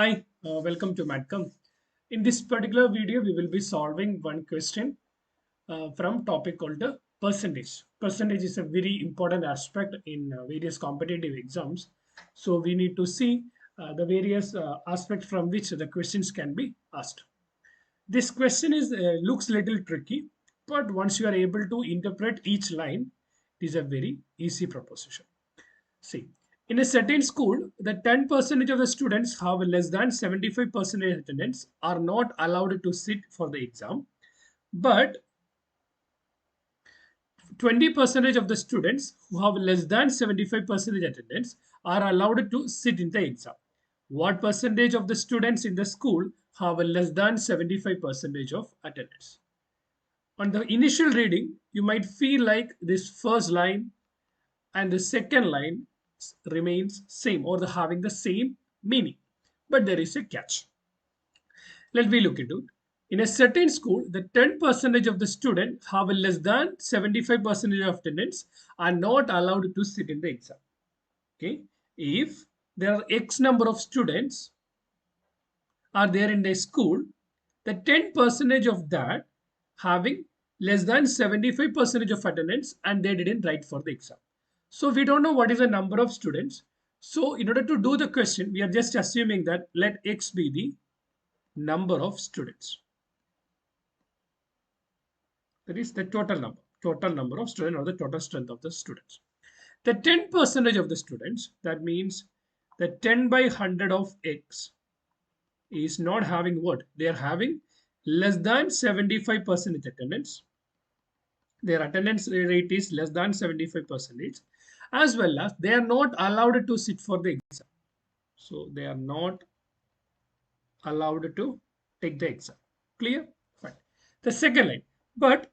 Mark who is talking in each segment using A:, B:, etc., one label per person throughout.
A: Hi, welcome to Madcom. In this particular video, we will be solving one question from topic called the percentage. Percentage is a very important aspect in various competitive exams. So we need to see the various aspects from which the questions can be asked. This question is looks little tricky, but once you are able to interpret each line, it is a very easy proposition. See, in a certain school, the 10% of the students have less than 75% attendance are not allowed to sit for the exam, but 20% of the students who have less than 75% attendance are allowed to sit in the exam. What percentage of the students in the school have less than 75% of attendance? On the initial reading, you might feel like this first line and the second line remains same or the having the same meaning, but there is a catch. Let me look into it. In a certain school, the 10% of the students have less than 75% of attendance are not allowed to sit in the exam. Okay, if there are x number of students are there in the school, the 10% of that having less than 75% of attendance and they didn't write for the exam. So we don't know what is the number of students. So in order to do the question, we are just assuming that let x be the number of students. That is the total number of students or the total strength of the students. The 10% of the students, that means the 10 by 100 of x is not having what? They are having less than 75% attendance. Their attendance rate is less than 75%, as well as they are not allowed to sit for the exam. So they are not allowed to take the exam. Clear? Fine. The second line, but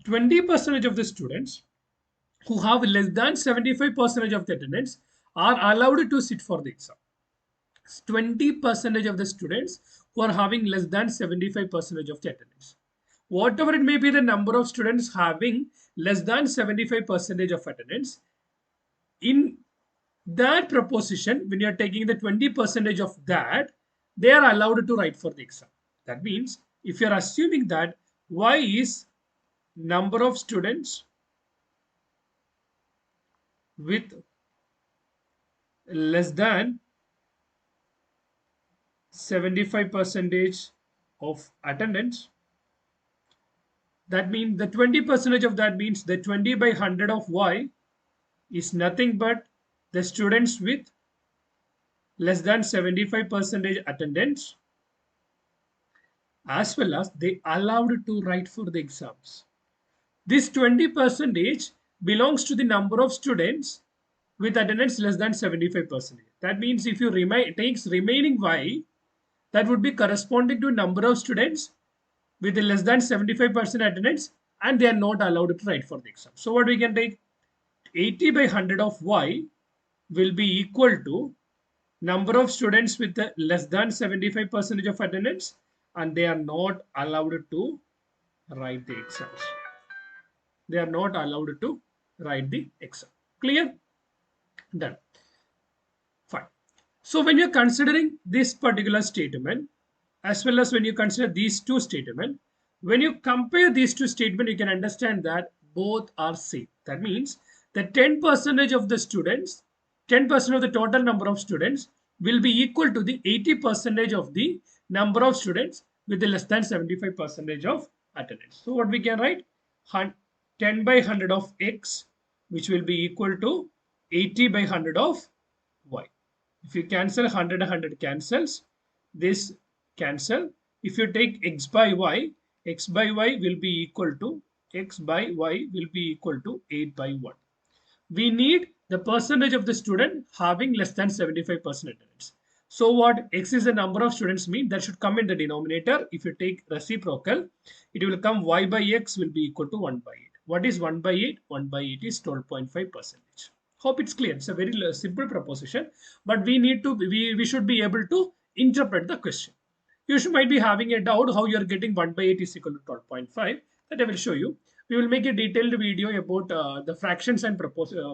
A: 20% of the students who have less than 75% of the attendance are allowed to sit for the exam. 20% of the students who are having less than 75% of the attendance. Whatever it may be the number of students having less than 75% of attendance, in that proposition, when you are taking the 20% of that, they are allowed to write for the exam. That means if you are assuming that y is number of students with less than 75% of attendance, that means the 20% of that means the 20 by 100 of y is nothing but the students with less than 75% attendance, as well as they allowed to write for the exams. This 20% belongs to the number of students with attendance less than 75%. That means if you takes remaining y, that would be corresponding to number of students with less than 75% attendance and they are not allowed to write for the exam. So what we can take, 80 by 100 of y will be equal to number of students with less than 75% of attendance and they are not allowed to write the exams. They are not allowed to write the exam. Clear? Done. Fine. So when you're considering this particular statement, as well as when you consider these two statements, when you compare these two statements, you can understand that both are same. That means the 10% of the students, 10% of the total number of students will be equal to the 80% of the number of students with the less than 75% of attendance. So what we can write? 10 by 100 of x, which will be equal to 80 by 100 of y. If you cancel 100, 100 cancels. This cancel. If you take x by y will be equal to x by y will be equal to 8 by 1. We need the percentage of the student having less than 75% attendance. So what x is the number of students mean that should come in the denominator. If you take reciprocal, it will come y by x will be equal to 1 by 8. What is 1 by 8? 1 by 8 is 12.5%. Hope it's clear. It's a very simple proposition, but we should be able to interpret the question. You might be having a doubt how you are getting 1 by 8 is equal to 12.5. That I will show you. We will make a detailed video about the fractions and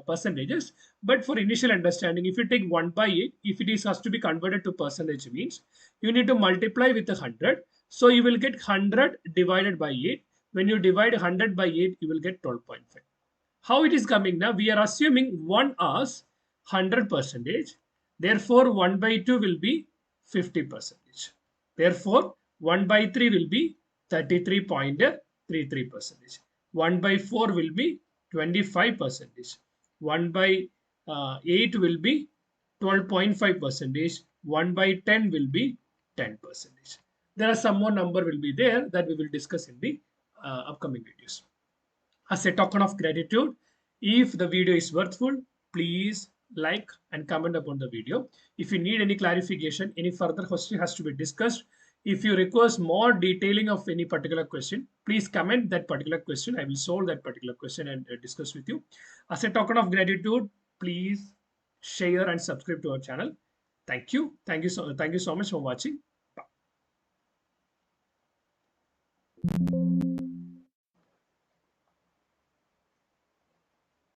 A: percentages. But for initial understanding, if you take 1 by 8, if it is has to be converted to percentage means you need to multiply with 100. So you will get 100 divided by 8. When you divide 100 by 8, you will get 12.5. How it is coming now? We are assuming 1 as 100 percentage. Therefore, 1 by 2 will be 50 percentage. Therefore, 1 by 3 will be 33.33 percentage. 1 by 4 will be 25 percentage. 1 by 8 will be 12.5 percentage. 1 by 10 will be 10 percentage. There are some more number will be there that we will discuss in the upcoming videos. As a token of gratitude, if the video is worthful, please like and comment upon the video. If you need any clarification, any further question has to be discussed. If you request more detailing of any particular question, please comment that particular question. I will solve that particular question and discuss with you. As a token of gratitude, please share and subscribe to our channel. Thank you. Thank you so much for watching.